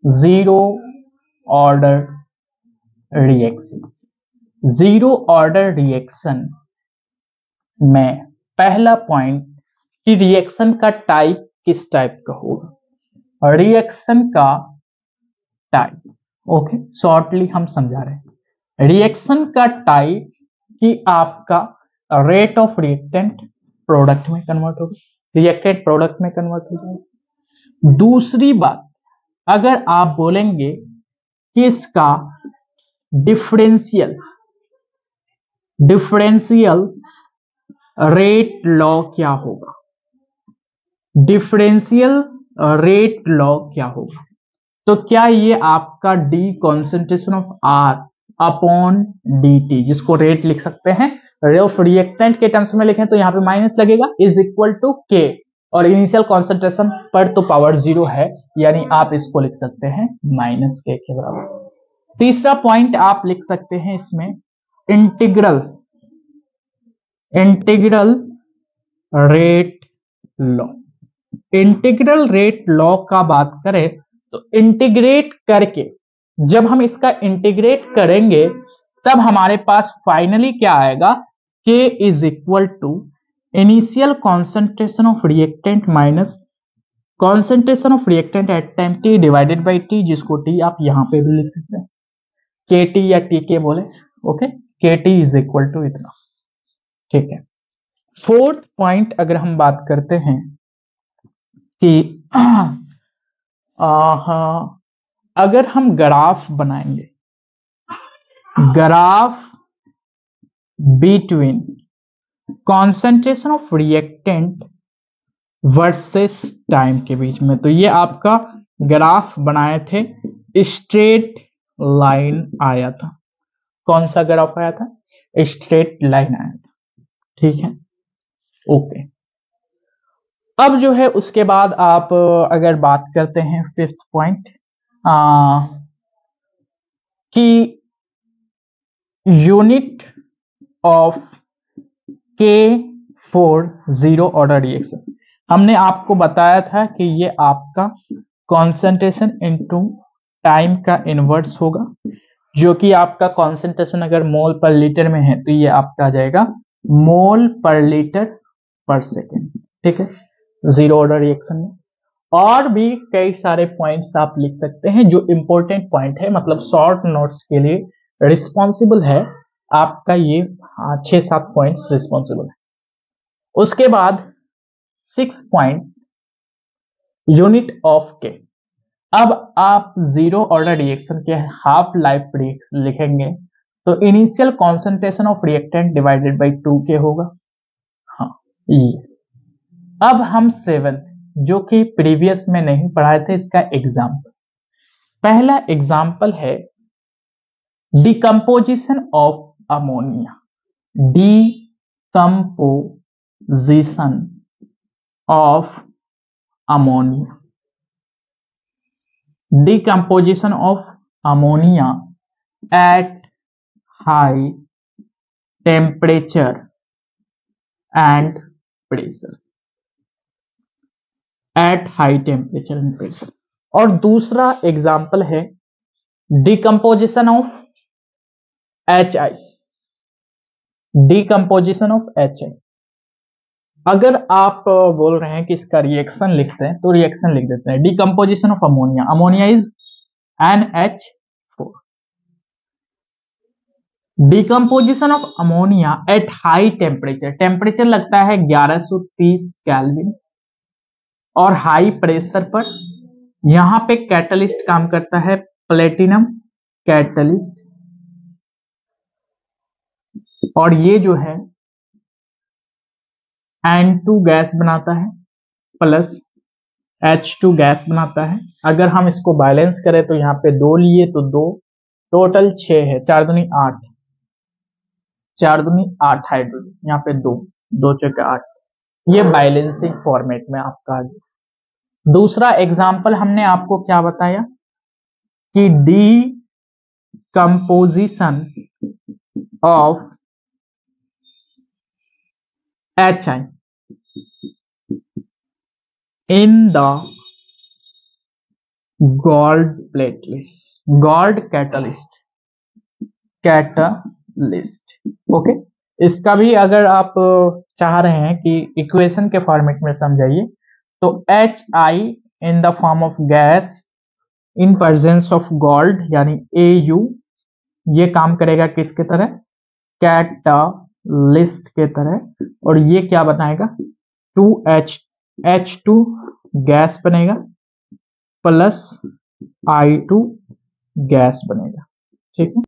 Zero order reaction. Zero order reaction में पहला point कि रिएक्शन का टाइप किस टाइप का होगा। रिएक्शन का टाइप, ओके, शॉर्टली हम समझा रहे हैं। रिएक्शन का टाइप कि आपका रेट ऑफ रिएक्टेंट प्रोडक्ट में कन्वर्ट होगा, रिएक्टेंट प्रोडक्ट में कन्वर्ट हो जाएगा। दूसरी बात, अगर आप बोलेंगे कि इसका डिफरेंशियल रेट लॉ क्या होगा, डिफरेंशियल रेट लॉ क्या होगा, तो क्या ये आपका d concentration of R upon d t, जिसको रेट लिख सकते हैं, रेट ऑफ रिएक्टेंट के टर्म्स में लिखें तो यहाँ पे माइनस लगेगा, इज इक्वल टू के, और इनिशियल कॉन्सेंट्रेशन पर तो पावर जीरो है, यानी आप इसको लिख सकते हैं माइनस के बराबर। तीसरा पॉइंट आप लिख सकते हैं इसमें integral rate law. Integral rate law का बात करें तो इंटीग्रेट करके, जब हम इसका इंटीग्रेट करेंगे तब हमारे पास फाइनली क्या आएगा, K is equal to initial concentration of reactant minus concentration of reactant at time t divided by t, जिसको t आप यहां पे भी लिख सकते हैं KT या TK बोले, okay, KT is equal to इतना, ठीक है। फोर्थ पॉइंट अगर हम बात करते हैं कि अगर हम ग्राफ बनाएंगे, graph between concentration of reactant versus time के बीच में, तो ये आपका ग्राफ बनाए थे, स्ट्रेट लाइन आया था। कौन सा ग्राफ आया था, स्ट्रेट लाइन आया था, ठीक है, ओके। अब जो है उसके बाद आप अगर बात करते हैं फिफ्थ पॉइंट कि यूनिट ऑफ के फॉर जीरो ऑर्डर रिएक्शन, हमने आपको बताया था कि ये आपका कॉन्सेंट्रेशन इनटू टाइम का इनवर्स होगा, जो कि आपका कॉन्सेंट्रेशन अगर मोल पर लीटर में है तो ये आपका आ जाएगा मोल पर लीटर पर सेकेंड, ठीक है, जीरो ऑर्डर रिएक्शन में। और भी कई सारे पॉइंट्स आप लिख सकते हैं जो इंपॉर्टेंट पॉइंट है, मतलब शॉर्ट नोट्स के लिए रिस्पॉन्सिबल है आपका ये 6-7 पॉइंट्स रिस्पॉन्सिबल है। उसके बाद 6 पॉइंट यूनिट ऑफ के। अब आप जीरो ऑर्डर रिएक्शन के हाफ लाइफ लिखेंगे तो initial concentration of reactant divided by 2K होगा, हाँ ये। अब हम सेवेंथ, जो कि प्रीवियस में नहीं पढ़ाए थे, इसका एग्जाम्पल, पहला एग्जाम्पल है decomposition of ammonia, decomposition of ammonia, decomposition of ammonia at high temperature and pressure, at high temperature and pressure। और दूसरा एग्जाम्पल है decomposition of HI, decomposition of HI। अगर आप बोल रहे हैं कि इसका रिएक्शन लिखते हैं तो रिएक्शन लिख देते हैं, decomposition of ammonia, ammonia is NH4, decomposition of ammonia at high temperature, temperature लगता है 1130 केल्विन, और हाई प्रेशर पर, यहां पे कैटलिस्ट काम करता है, प्लेटिनम कैटलिस्ट, और ये जो है N2 गैस बनाता है प्लस H2 गैस बनाता है। अगर हम इसको बैलेंस करें तो यहाँ पे 2 लिए तो 2, टोटल 6 है, 4 दूनी 8, 4 दूनी 8 हाइड्रोजन, यहाँ पे 2, 2 चौके 8, ये बैलेंसिंग फॉर्मेट में आपका आ गया। दूसरा एग्जाम्पल हमने आपको क्या बताया कि decomposition of HI in the gold प्लेटलिस्ट, गोल्ड कैटलिस्ट, कैटलिस्ट। ओके, इसका भी अगर आप चाह रहे हैं कि इक्वेशन के फॉर्मेट में समझाइए तो HI in the form of gas in presence of gold यानी AU, ये काम करेगा किसके तरह, कैटलिस्ट के तरह, और ये क्या बनाएगा 2H2 गैस बनेगा प्लस I2 गैस बनेगा। ठीक है,